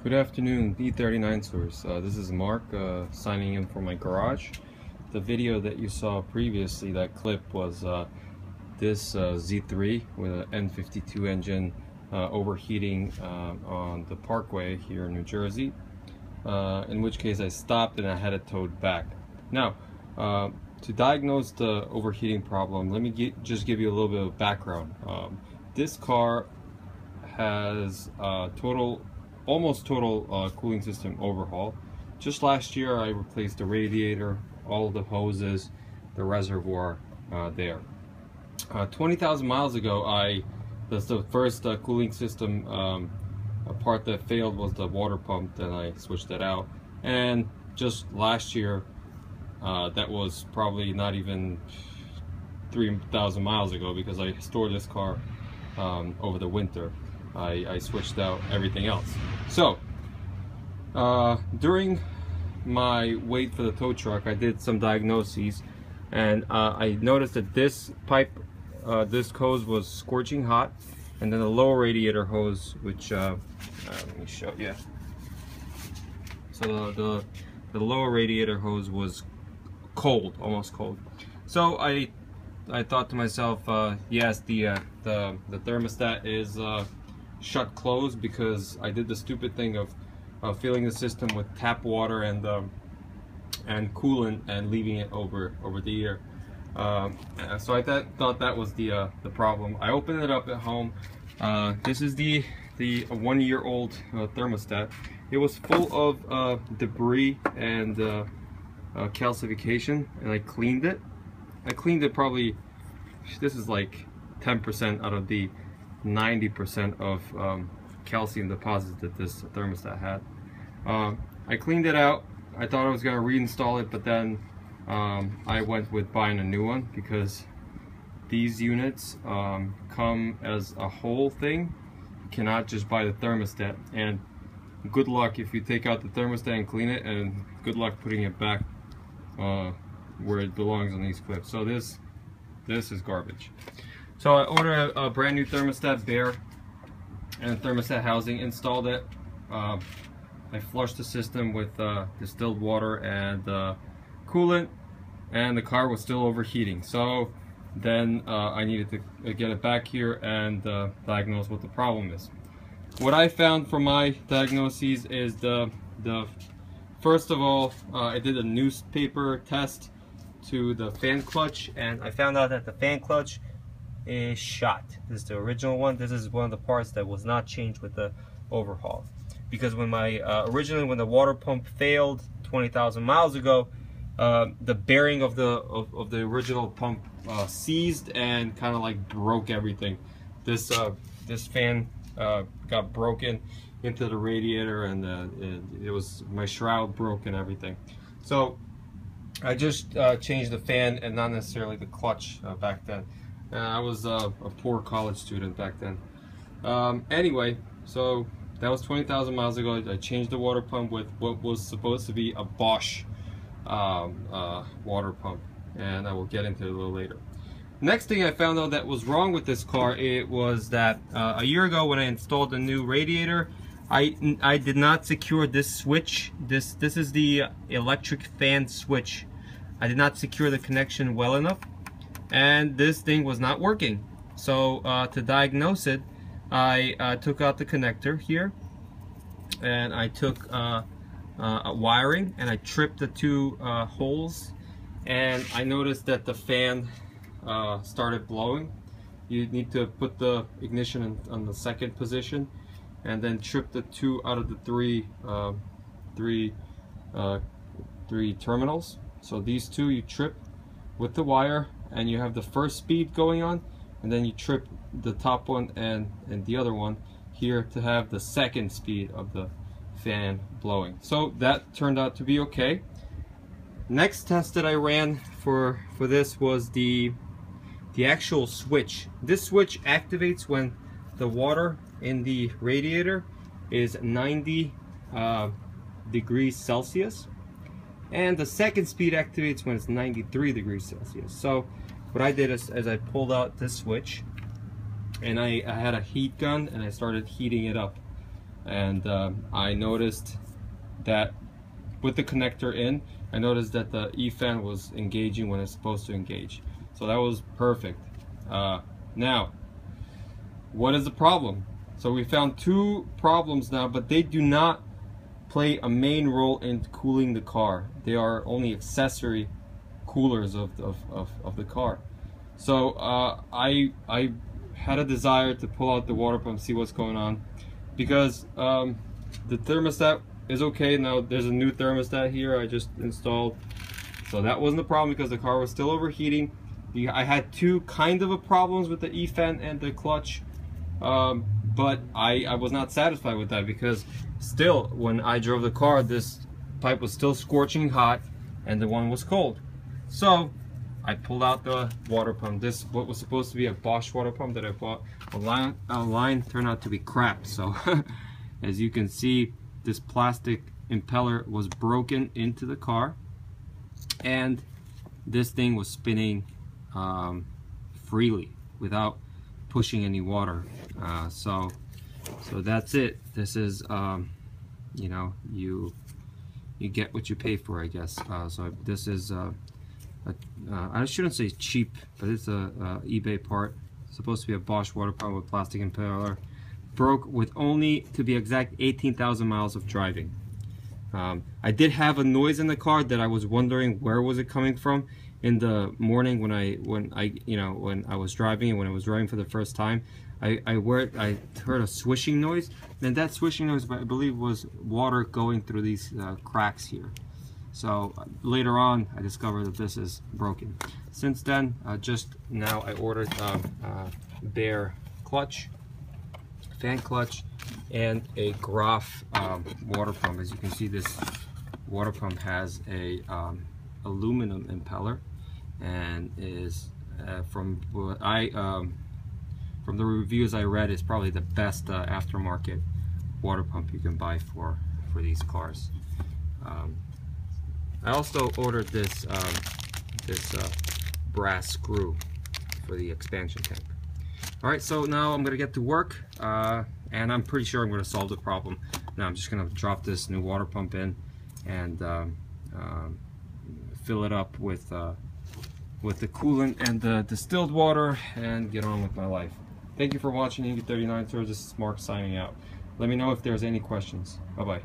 Good afternoon, B39 Source. This is Mark signing in for my garage. The video that you saw previously, that clip, was this Z3 with an N52 engine overheating on the Parkway here in New Jersey, in which case I stopped and I had it towed back. Now, to diagnose the overheating problem, let me just give you a little bit of background. This car has almost total cooling system overhaul. Just last year I replaced the radiator, all the hoses, the reservoir there. 20,000 miles ago, that's the first cooling system part that failed was the water pump. Then I switched that out, and just last year, that was probably not even 3,000 miles ago, because I stored this car over the winter. I switched out everything else. So during my wait for the tow truck, I did some diagnoses, and I noticed that this pipe, this hose was scorching hot, and then the lower radiator hose, which let me show you. So the lower radiator hose was cold, almost cold. So I thought to myself, yes, the thermostat is shut closed, because I did the stupid thing of filling the system with tap water and coolant and leaving it over the air. So I thought that was the problem. I opened it up at home. This is the 1-year-old thermostat. It was full of debris and calcification, and I cleaned it. I cleaned it probably, this is like 10% out of the 90% of calcium deposits that this thermostat had. I cleaned it out. I thought I was going to reinstall it, but then I went with buying a new one, because these units come as a whole thing. You cannot just buy the thermostat, and good luck if you take out the thermostat and clean it, and good luck putting it back where it belongs on these clips. So this is garbage. So I ordered a brand new thermostat bare and a thermostat housing, installed it. I flushed the system with distilled water and coolant, and the car was still overheating. So then I needed to get it back here and diagnose what the problem is. What I found from my diagnoses is first of all, I did a newspaper test to the fan clutch, and I found out that the fan clutch is shot. This is the original one. This is one of the parts that was not changed with the overhaul, because when my originally when the water pump failed 20,000 miles ago, the bearing of the original pump seized and kind of like broke everything. This fan got broken into the radiator, and it was, my shroud broke and everything. So I just changed the fan and not necessarily the clutch back then. I was a poor college student back then. Anyway, so that was 20,000 miles ago. I changed the water pump with what was supposed to be a Bosch water pump, and I will get into it a little later. Next thing I found out that was wrong with this car, it was that a year ago when I installed the new radiator, I did not secure this switch. This is the electric fan switch. I did not secure the connection well enough, and this thing was not working. So to diagnose it, I took out the connector here, and I took a wiring, and I tripped the two holes, and I noticed that the fan started blowing. You need to put the ignition on the second position, and then trip the 2 out of the three terminals. So these 2 you trip with the wire, and you have the first speed going on, and then you trip the top one and the other one here to have the second speed of the fan blowing. So that turned out to be okay. Next test that I ran for this was the actual switch. This switch activates when the water in the radiator is 90 degrees Celsius, and the second speed activates when it's 93 degrees Celsius. So what I did is I pulled out this switch, and I had a heat gun, and I started heating it up. and I noticed that with the connector in, I noticed that the E-fan was engaging when it's supposed to engage. So that was perfect. Now, what is the problem? So we found two problems now, but they do not play a main role in cooling the car. They are only accessory coolers of the car. So I had a desire to pull out the water pump, see what's going on, because the thermostat is okay. Now there's a new thermostat here I just installed, so that wasn't the problem because the car was still overheating. I had two kind of problems with the E-fan and the clutch, but I was not satisfied with that, because still when I drove the car, this pipe was still scorching hot and the one was cold. So I pulled out the water pump. This, what was supposed to be a Bosch water pump that I bought online, turned out to be crap. So as you can see, this plastic impeller was broken into the car, and this thing was spinning freely without pushing any water. So that's it. This is you know, you get what you pay for, I guess. So this is I shouldn't say cheap, but it's a eBay part. It's supposed to be a Bosch water pump with plastic impeller. Broke with only, to be exact, 18,000 miles of driving. I did have a noise in the car that I was wondering where was it coming from in the morning when I was driving, and when I was driving for the first time. I heard a swishing noise, and that swishing noise, I believe, was water going through these cracks here. So later on, I discovered that this is broken. Since then, just now I ordered bare clutch, fan clutch, and a Graf water pump. As you can see, this water pump has a aluminum impeller, and is from what from the reviews I read, is probably the best aftermarket water pump you can buy for these cars. I also ordered this brass screw for the expansion tank. Alright, so now I'm gonna get to work, and I'm pretty sure I'm gonna solve the problem. Now I'm just gonna drop this new water pump in and fill it up with the coolant and the distilled water, and get on with my life. Thank you for watching Inky 39 Tours. This is Mark signing out. Let me know if there's any questions. Bye bye.